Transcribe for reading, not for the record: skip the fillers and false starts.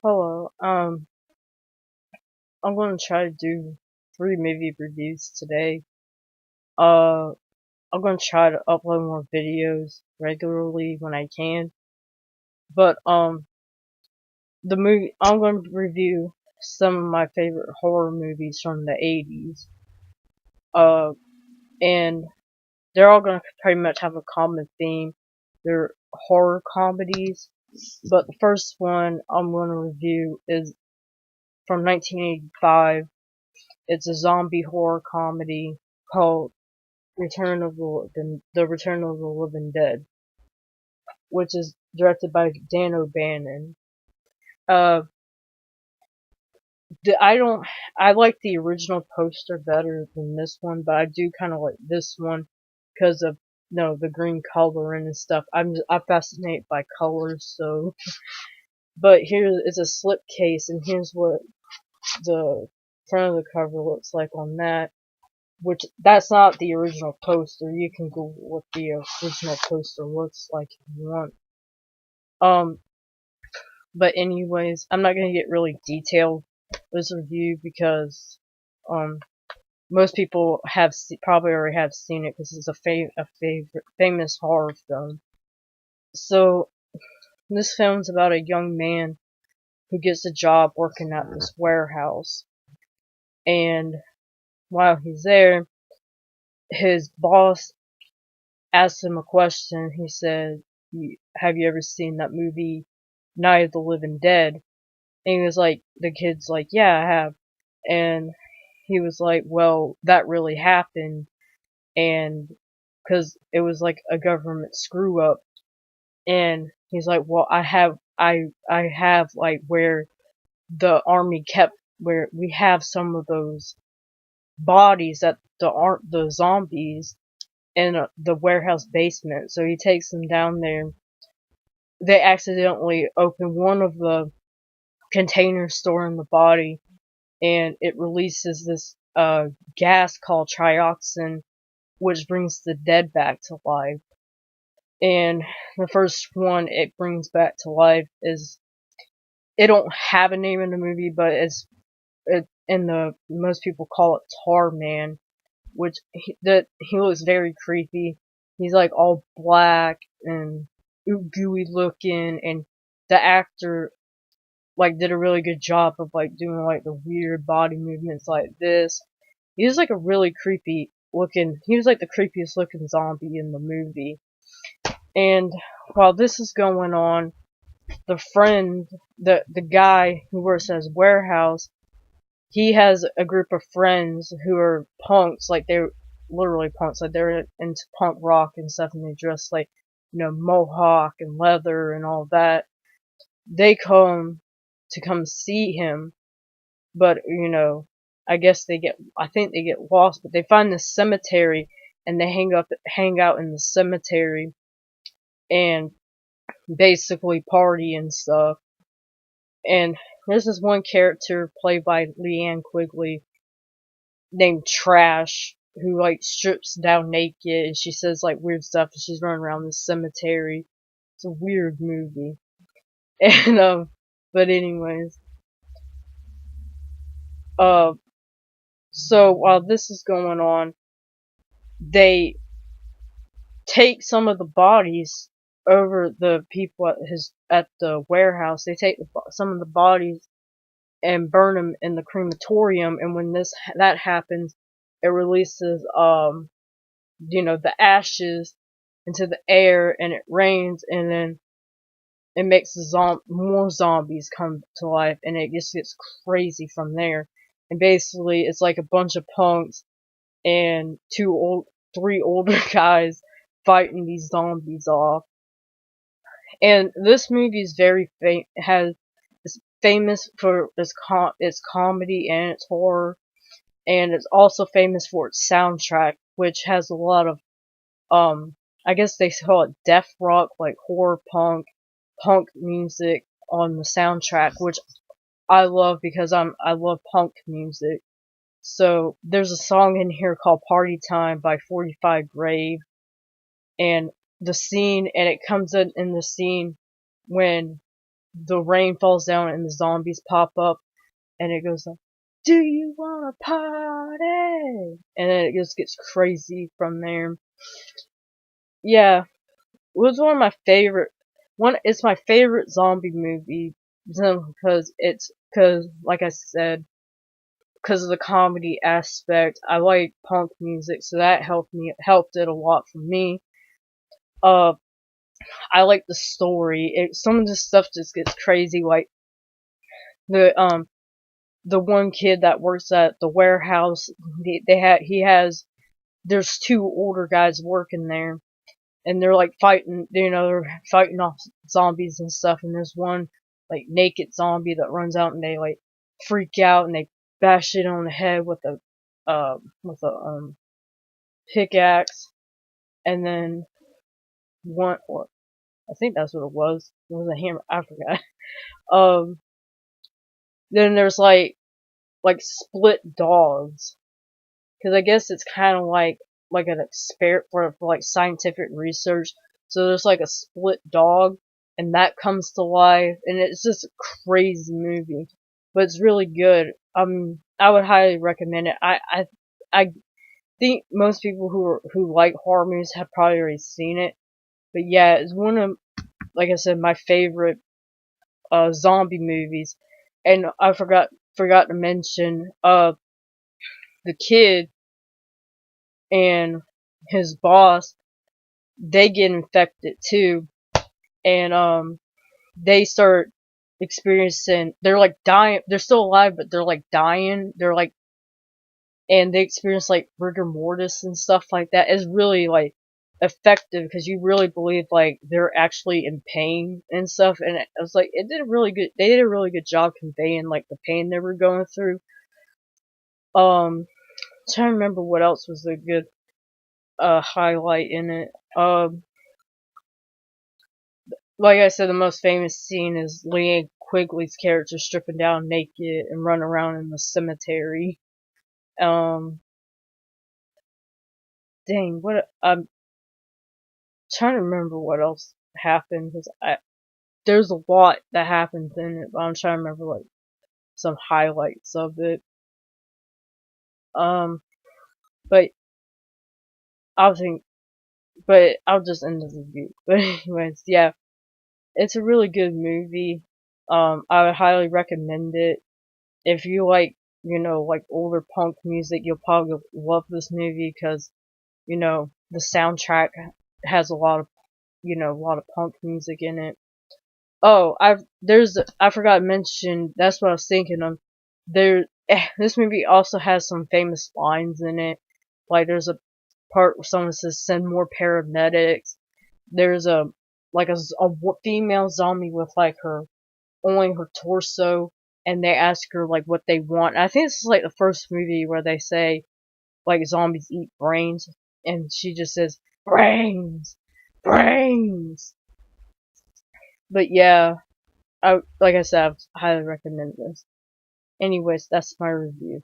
Hello. I'm gonna try to do 3 movie reviews today. Uh, I'm gonna try to upload more videos regularly when I can. But the movie I'm gonna review some of my favorite horror movies from the 80s. Uh, and they're all gonna pretty much have a common theme. They're horror comedies. But the first one I'm gonna review is from 1985. It's a zombie horror comedy called The Return of the Living Dead, which is directed by Dan O'Bannon. Uh, I don't. I like the original poster better than this one, but I do kind of like this one because of the green coloring and stuff. I'm fascinated by colors, so. But here is a slipcase, and here's what the front of the cover looks like on that. Which that's not the original poster. You can Google what the original poster looks like if you want. Um, but anyways, I'm not gonna get really detailed with this review because um most people probably already have seen it because it's a famous horror film. So this film's about a young man who gets a job working at this warehouse, and while he's there, his boss asked him a question. He said, "Have you ever seen that movie, Night of the Living Dead?" And he was like, the kid's like, "Yeah, I have." And he was like, "Well, that really happened." And because it was like a government screw up. And he's like, "Well, I have like where the army kept, where we have some of those bodies that aren't the zombies in the warehouse basement." So he takes them down there. They accidentally open one of the containers storing the body, and it releases this gas called trioxin, which brings the dead back to life. And the first one it brings back to life is, it don't have a name in the movie, but in the most people call it Tar Man, which he looks very creepy. He's like all black and gooey looking, and the actor like did a really good job of like doing like the weird body movements like this. He was like a really creepy looking. He was like the creepiest looking zombie in the movie. And while this is going on, the friend, the guy who works at his warehouse, he has a group of friends who are punks. Like they're literally punks. Like they're into punk rock and stuff, and they dress like mohawk and leather and all that. They come see him, but I guess I think they get lost, but they find this cemetery, and they hang out in the cemetery and basically party and stuff. And there's this one character played by Leanne Quigley named Trash, who like strips down naked and she says like weird stuff, and she's running around the cemetery. It's a weird movie. And but anyways, uh so while this is going on, they take some of the bodies over the people at the warehouse. They take some of the bodies and burn them in the crematorium. And when that happens, it releases the ashes into the air, and it rains, and then it makes more zombies come to life, and it just gets crazy from there. And basically, it's like a bunch of punks and 3 older guys fighting these zombies off. And this movie is is famous for its comedy and its horror, and it's also famous for its soundtrack, which has a lot of I guess they call it death rock, like horror punk music on the soundtrack, which I love because I love punk music. So there's a song in here called Party Time by 45 Grave, and it comes in the scene when the rain falls down and the zombies pop up, and it goes like, "Do you wanna party?" And then it just gets crazy from there. Yeah, it was one of my favorite. It's my favorite zombie movie because like I said, because of the comedy aspect. I like punk music, so that helped it a lot for me. Uh, I like the story. Some of the stuff just gets crazy, like the the one kid that works at the warehouse. There's two older guys working there, and they're like fighting. They're fighting off zombies and stuff. And there's one like naked zombie that runs out, and they like freak out and they bash it on the head with a pickaxe. And then one, or I think that's what it was. It was a hammer. I forgot. Um, then there's like split dogs, because I guess it's kind of like an experiment for like scientific research. So there's like a split dog, and that comes to life, and it's just a crazy movie, but it's really good. I would highly recommend it. I think most people who like horror movies have probably already seen it, but yeah, it's one of, like I said, my favorite zombie movies. And I forgot to mention the kid and his boss, they get infected too, and they start experiencing, they're like dying, they're still alive but they're like dying, and they experience like rigor mortis and stuff like that. It's really like effective because you really believe like they're actually in pain and stuff, and it was like they did a really good job conveying like the pain they were going through. Trying to remember what else was a good highlight in it. Like I said, the most famous scene is Linnea Quigley's character stripping down naked and running around in the cemetery. Um, Dang, what I'm trying to remember what else happened, because there's a lot that happens in it, but I'm trying to remember like some highlights of it. Um, but I'll think, but I'll just end the review. But anyways, yeah, it's a really good movie. I would highly recommend it. If you like, like older punk music, you'll probably love this movie because, the soundtrack has a lot of punk music in it. Oh, I forgot to mention, that's what I was thinking of. This movie also has some famous lines in it. Like, there's a part where someone says, "Send more paramedics." There's a female zombie with like only her torso, and they ask her like what they want. I think this is like the first movie where they say like zombies eat brains, and she just says brains, brains. But yeah, like I said, I highly recommend this. Anyways, that's my review.